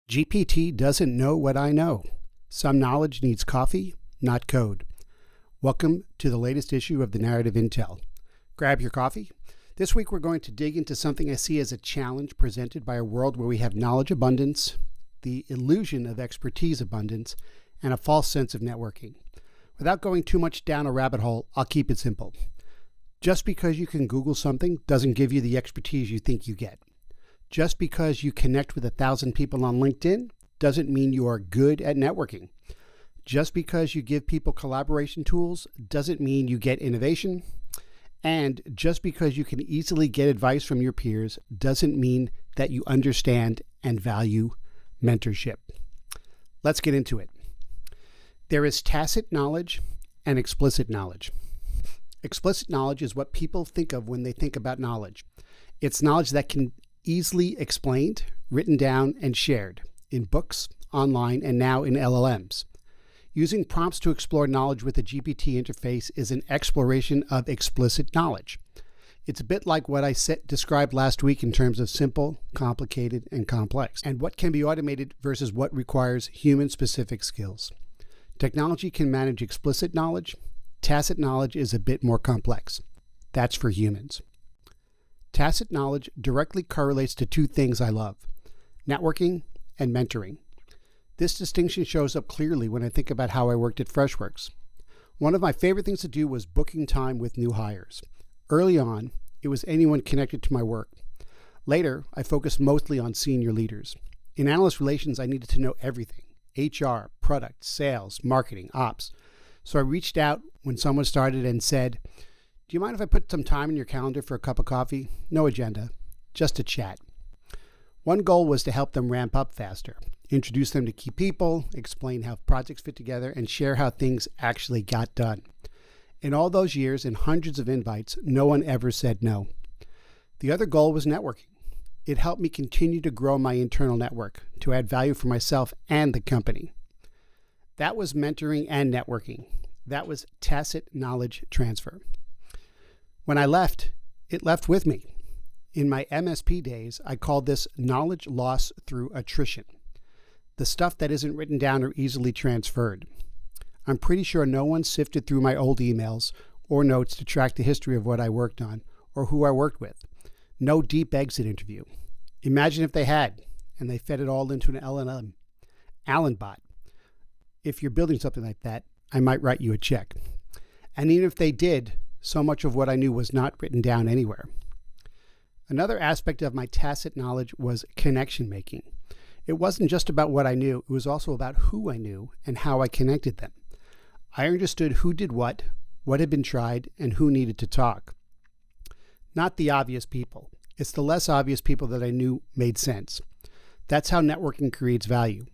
GPT doesn't know what I know. Some knowledge needs coffee, not code. Welcome to the latest issue of the Narrative Intel. Grab your coffee. This week we're going to dig into something I see as a challenge presented by a world where we have knowledge abundance, the illusion of expertise abundance, and a false sense of networking. Without going too much down a rabbit hole, I'll keep it simple. Just because you can Google something doesn't give you the expertise you think you get. Just because you connect with 1,000 people on LinkedIn doesn't mean you are good at networking. Just because you give people collaboration tools doesn't mean you get innovation. And just because you can easily get advice from your peers doesn't mean that you understand and value mentorship. Let's get into it. There is tacit knowledge and explicit knowledge. Explicit knowledge is what people think of when they think about knowledge. It's knowledge that can easily explained, written down, and shared in books, online, and now in LLMs. Using prompts to explore knowledge with a GPT interface is an exploration of explicit knowledge. It's a bit like what I described last week in terms of simple, complicated, and complex, and what can be automated versus what requires human-specific skills. Technology can manage explicit knowledge. Tacit knowledge is a bit more complex. That's for humans. Tacit knowledge directly correlates to two things I love: networking and mentoring. This distinction shows up clearly when I think about how I worked at Freshworks. One of my favorite things to do was booking time with new hires. Early on, it was anyone connected to my work. Later, I focused mostly on senior leaders. In analyst relations, I needed to know everything: HR, product, sales, marketing, ops. So I reached out when someone started and said, "Do you mind if I put some time in your calendar for a cup of coffee?" No agenda, just a chat. One goal was to help them ramp up faster, introduce them to key people, explain how projects fit together, and share how things actually got done. In all those years and hundreds of invites, no one ever said no. The other goal was networking. It helped me continue to grow my internal network, to add value for myself and the company. That was mentoring and networking. That was tacit knowledge transfer. When I left, it left with me. In my MSP days, I called this knowledge loss through attrition. The stuff that isn't written down or easily transferred. I'm pretty sure no one sifted through my old emails or notes to track the history of what I worked on or who I worked with. No deep exit interview. Imagine if they had, and they fed it all into an LLM. Allen bot. If you're building something like that, I might write you a check. And even if they did, so much of what I knew was not written down anywhere. Another aspect of my tacit knowledge was connection making. It wasn't just about what I knew, it was also about who I knew and how I connected them. I understood who did what had been tried, and who needed to talk. Not the obvious people. It's the less obvious people that I knew made sense. That's how networking creates value.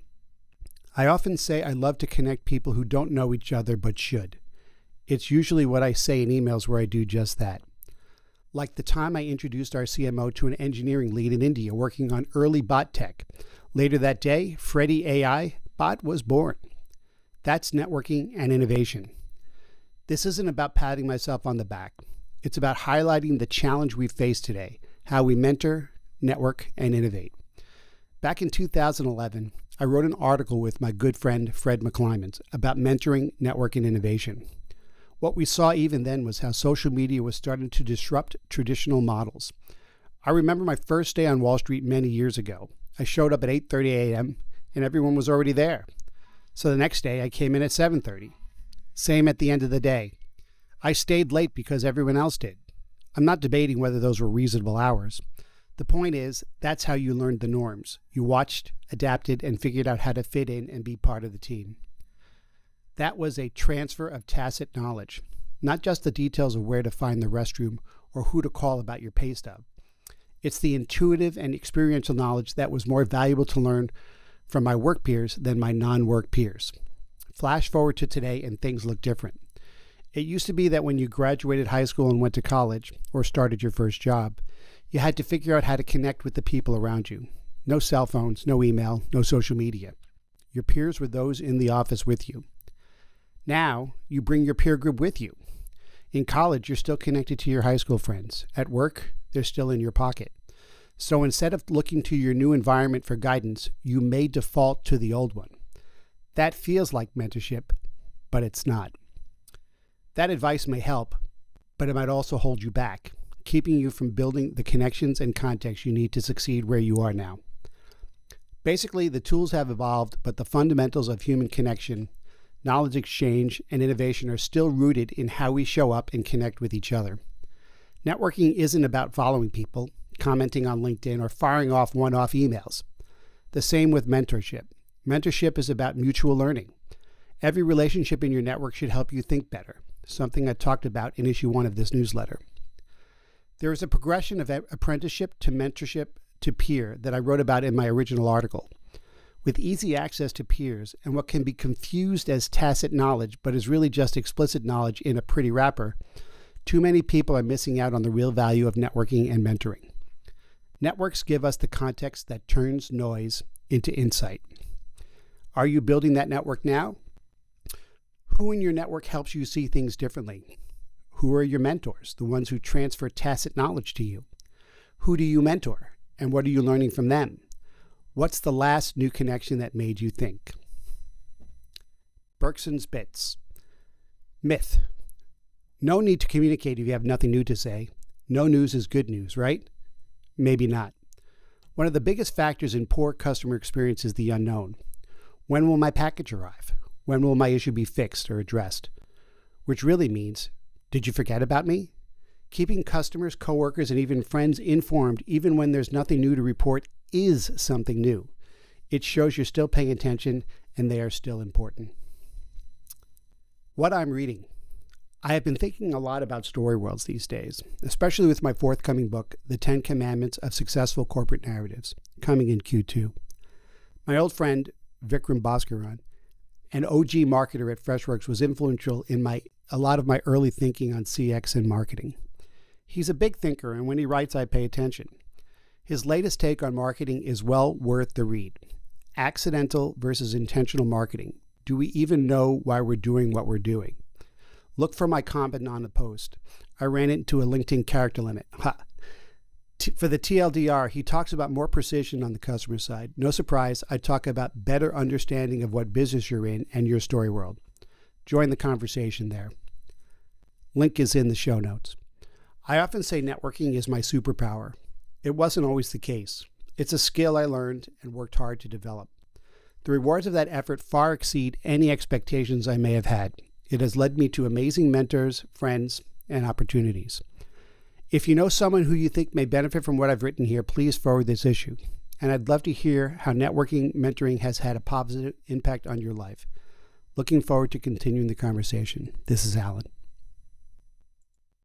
I often say I love to connect people who don't know each other but should. It's usually what I say in emails where I do just that. Like the time I introduced our CMO to an engineering lead in India working on early bot tech. Later that day, Freddy AI bot was born. That's networking and innovation. This isn't about patting myself on the back. It's about highlighting the challenge we face today, how we mentor, network, and innovate. Back in 2011, I wrote an article with my good friend Fred McClymans about mentoring, network, and innovation. What we saw even then was how social media was starting to disrupt traditional models. I remember my first day on Wall Street many years ago. I showed up at 8:30 a.m. and everyone was already there. So the next day I came in at 7:30. Same at the end of the day. I stayed late because everyone else did. I'm not debating whether those were reasonable hours. The point is, that's how you learned the norms. You watched, adapted, and figured out how to fit in and be part of the team. That was a transfer of tacit knowledge, not just the details of where to find the restroom or who to call about your pay stub. It's the intuitive and experiential knowledge that was more valuable to learn from my work peers than my non-work peers. Flash forward to today and things look different. It used to be that when you graduated high school and went to college or started your first job, you had to figure out how to connect with the people around you. No cell phones, no email, no social media. Your peers were those in the office with you. Now, you bring your peer group with you. In college, you're still connected to your high school friends. At work, they're still in your pocket. So instead of looking to your new environment for guidance, you may default to the old one. That feels like mentorship, but it's not. That advice may help, but it might also hold you back, keeping you from building the connections and context you need to succeed where you are now. Basically, the tools have evolved, but the fundamentals of human connection, knowledge exchange, and innovation are still rooted in how we show up and connect with each other. Networking isn't about following people, commenting on LinkedIn, or firing off one-off emails. The same with mentorship. Mentorship is about mutual learning. Every relationship in your network should help you think better, something I talked about in issue 1 of this newsletter. There is a progression of apprenticeship to mentorship to peer that I wrote about in my original article. With easy access to peers and what can be confused as tacit knowledge, but is really just explicit knowledge in a pretty wrapper, too many people are missing out on the real value of networking and mentoring. Networks give us the context that turns noise into insight. Are you building that network now? Who in your network helps you see things differently? Who are your mentors, the ones who transfer tacit knowledge to you? Who do you mentor, and what are you learning from them? What's the last new connection that made you think? Bergson's Bits. Myth. No need to communicate if you have nothing new to say. No news is good news, right? Maybe not. One of the biggest factors in poor customer experience is the unknown. When will my package arrive? When will my issue be fixed or addressed? Which really means, did you forget about me? Keeping customers, coworkers, and even friends informed, even when there's nothing new to report, is something new. It shows you're still paying attention and they are still important. What I'm reading. I have been thinking a lot about story worlds these days, especially with my forthcoming book, The 10 Commandments of Successful Corporate Narratives, coming in Q2. My old friend, Vikram Bhaskaran, an OG marketer at Freshworks, was influential in a lot of my early thinking on CX and marketing. He's a big thinker, and when he writes, I pay attention. His latest take on marketing is well worth the read. Accidental versus intentional marketing. Do we even know why we're doing what we're doing? Look for my comment on the post. I ran into a LinkedIn character limit. For the TLDR, he talks about more precision on the customer side. No surprise, I talk about better understanding of what business you're in and your story world. Join the conversation there. Link is in the show notes. I often say networking is my superpower. It wasn't always the case. It's a skill I learned and worked hard to develop. The rewards of that effort far exceed any expectations I may have had. It has led me to amazing mentors, friends, and opportunities. If you know someone who you think may benefit from what I've written here, please forward this issue. And I'd love to hear how networking mentoring has had a positive impact on your life. Looking forward to continuing the conversation. This is Alan.